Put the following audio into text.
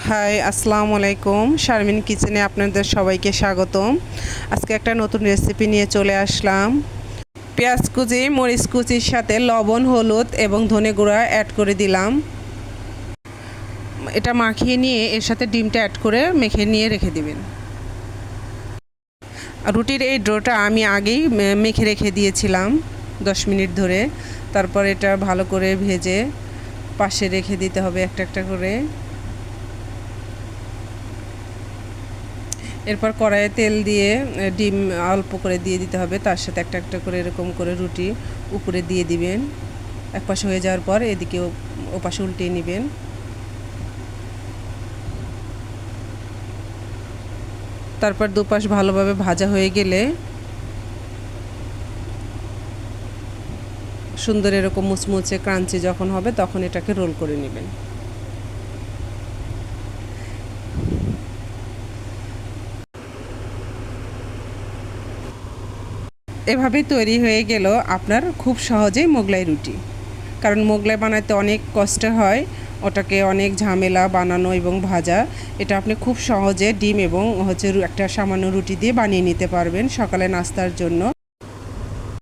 High, আসসালামু আলাইকুম। শারমিন কিচেনে আপনাদের সবাইকে স্বাগতম। আজকে একটা নতুন রেসিপি নিয়ে চলে আসলাম। পেঁয়াজ কুচি, মরিচ কুচির সাথে লবণ, হলুদ এবং ধনে গুঁড়া অ্যাড করে দিলাম। এটা মাখিয়ে নিয়ে এর সাথে ডিমটা অ্যাড করে মেখে নিয়ে রেখে দিবেন। রুটির এই ডোটা আমি আগেই মেখে রেখে দিয়েছিলাম 10 মিনিট ধরে। তারপর এটা ভালো করে ভেজে পাশে রেখে দিতে হবে একটা একটা করে। এরপর কড়াইয়ে তেল দিয়ে ডিম অল্প করে দিয়ে দিতে হবে, তার সাথে একটা একটা করে এরকম করে রুটি উপরে দিয়ে দিবেন। এক পাশে হয়ে যাওয়ার পর এদিকে ওপাশে উল্টিয়ে নেবেন। তারপর দুপাশ ভালোভাবে ভাজা হয়ে গেলে সুন্দর এরকম মুচমুচে ক্রাঞ্চি যখন হবে তখন এটাকে রোল করে নেবেন। এভাবেই তৈরি হয়ে গেল আপনার খুব সহজেই মোগলাই রুটি। কারণ মোগলাই বানাতে অনেক কষ্ট হয়, ওটাকে অনেক ঝামেলা বানানো এবং ভাজা। এটা আপনি খুব সহজে ডিম এবং একটা সামান্য রুটি দিয়ে বানিয়ে নিতে পারবেন সকালে নাস্তার জন্য।